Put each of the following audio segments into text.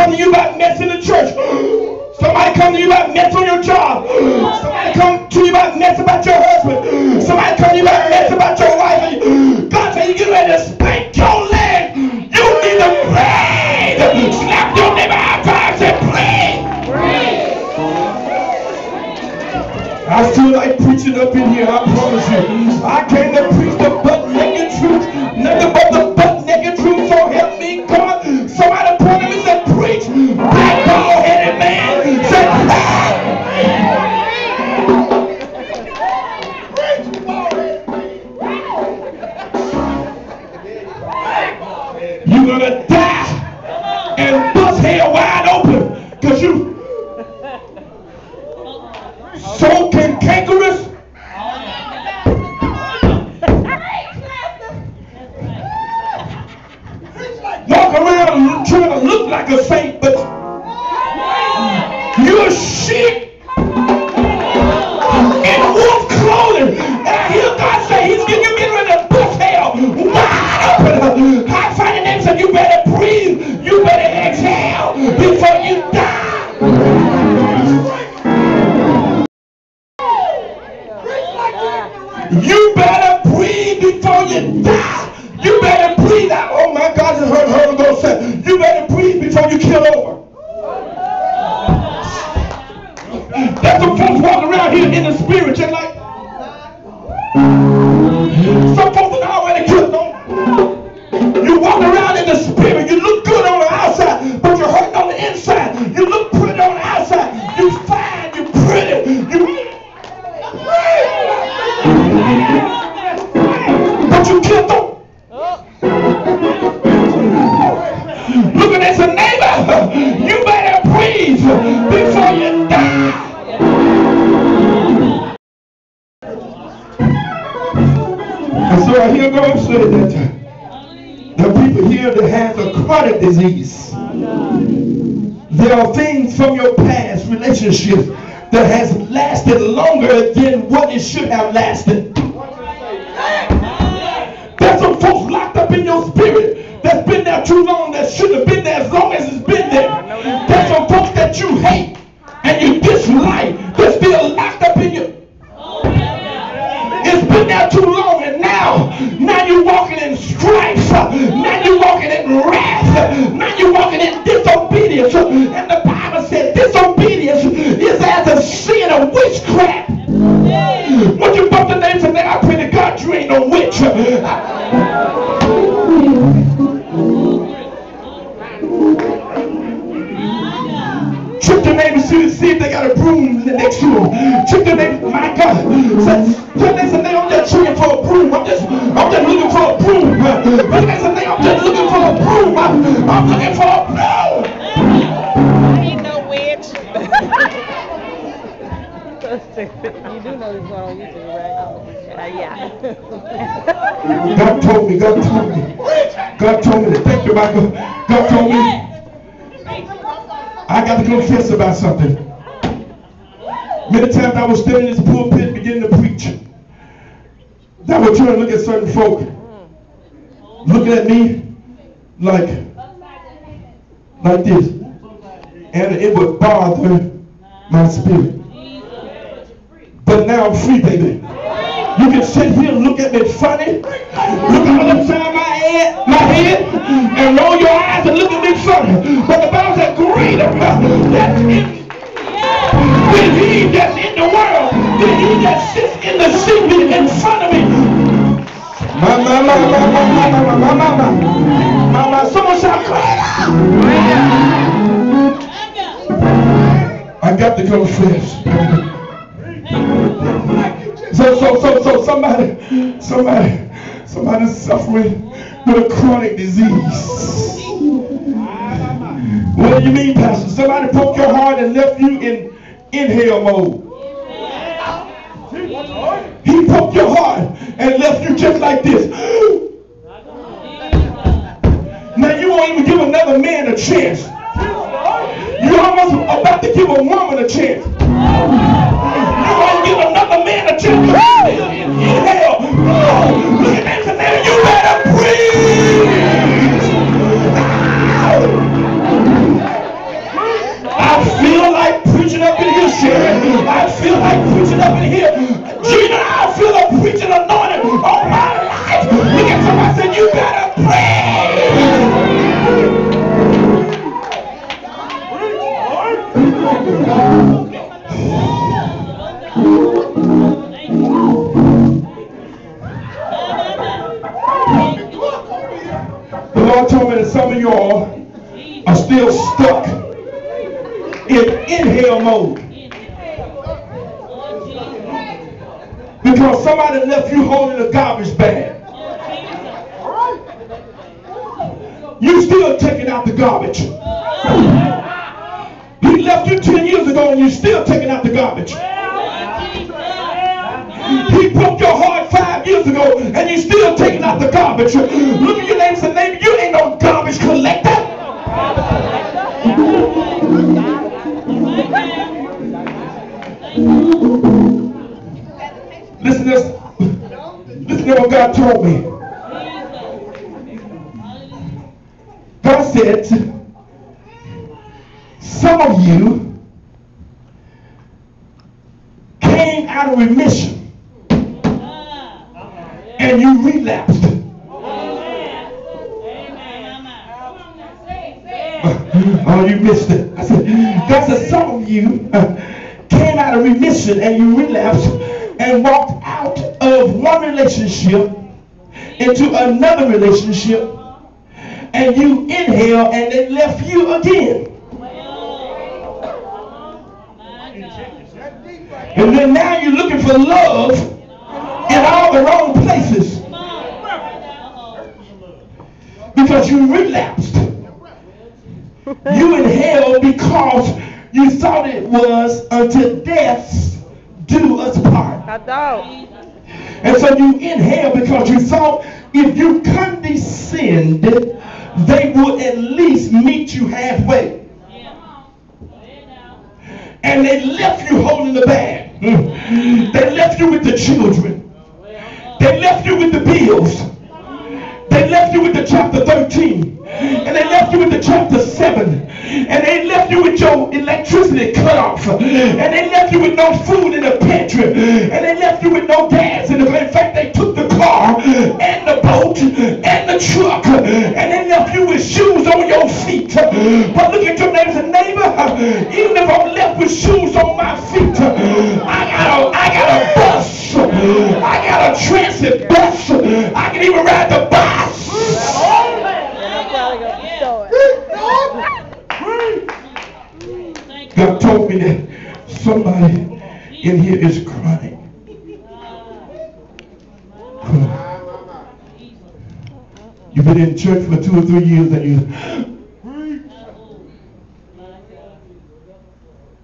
come to you about mess in the church. Somebody come to you about mess on your job. Somebody come to you about mess about your husband. Somebody come to you about mess about your wife. God said you get ready to spank your leg. You need to pray. Slap your neighbor high five and say, pray. I feel like preaching up in here, I promise you. I came to preach the butt-naked truth. Nothing but the butt-naked truth, so help me God. Somebody point him and said, preach. Black bald-headed man said, you're going to die and bust hell wide open because you so cantankerous. Walk around trying to look like a saint, but you're a sheep in wolf clothing. And I hear God say He's getting ready to bust hell wide open. High five your name and say, you better breathe, you better exhale before you die. You better breathe before you die. You better breathe out. Oh my God, I heard Holy Ghost say, you better breathe before you kill over. That's some folks walking around here in the spirit just like some folks are already killed on. You walk around in the spirit, you look good on the outside, but you're hurting on the inside. You look pretty on the outside, you fine, you pretty, but you killed them. Looking at your neighbor, you better breathe before you die. And so I hear God say that the people here that have a chronic disease, there are things from your past relationships that has lasted longer than what it should have lasted. There's some folks locked up in your spirit that's been there too long that shouldn't have been there as long as it's been there. There's some folks that you hate and you dislike that's still locked up in you. It's been there too long, and now you're walking in stripes. Now you're walking in wrath. Now you're walking in disobedience. And the Bible said disobedience is as a sin of witchcraft. When you bump the name today, I pray to God you ain't no witch. Trick your neighbor, see if they got a broom next to them. Trick your neighbor, my God. Tell them say, I'm just looking for a broom. I'm just looking for a broom. Tell them say, I'm just looking for a broom. I'm looking for a broom. Ain't no witch. You do know this one on YouTube, right? Yeah. God told me. Thank you, Michael. God told me. I got to confess about something. Many times I was standing in this pulpit beginning to preach. I would turn and look at certain folk looking at me like this. And it would bother my spirit. But now I'm free, baby. You can sit here and look at me funny, look on the side of my head, and roll your eyes and look at me funny. But the Bible said, greater that's in than he that's in the world, than he that sits in the seat in front of me. Someone shout, greater. I got to confess. So somebody's suffering with a chronic disease. What do you mean, Pastor? Somebody broke your heart and left you in inhale mode. He broke your heart and left you just like this. Now you won't even give another man a chance. You're almost about to give a woman a chance. You won't give another man a chance. Inhale. Look at that man. You better breathe. told me that some of y'all are still stuck in inhale mode. Because somebody left you holding a garbage bag. You still taking out the garbage. He left you 10 years ago and you still taking out the garbage. He broke your heart 5 years ago and you still taking out the garbage. Look at your neighbor and say, neighbor, you ain't no garbage collector. Listen to this. Listen to what God told me. God said, some of you came out of remission and you relapsed. Oh, you missed it. I said, God said, some of you came out of remission and you relapsed and walked out of one relationship into another relationship, and you inhale and they left you again. And then now you're looking for love in all the wrong places because you relapsed. You inhaled because you thought it was until death do us part. And so you inhale because you thought if you condescend, they would at least meet you halfway. And they left you holding the bag. They left you with the children. They left you with the bills. They left you with the chapter 13. And they left you with the chapter 7. And they left you with your electricity cut off. And they left you with no food in the pantry. And they left you with no gas. And in fact, they took the car and the boat and the truck. And they left you with shoes on your feet. But look at your neighbor and say, neighbor, even if I'm left with shoes on my feet, I got a bus. I got a transit bus. I can even ride the bus. God told me that somebody in here is crying. You've been in church for 2 or 3 years and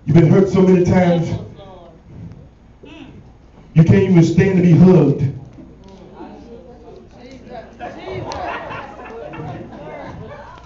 you've been hurt so many times you can't even stand to be hugged.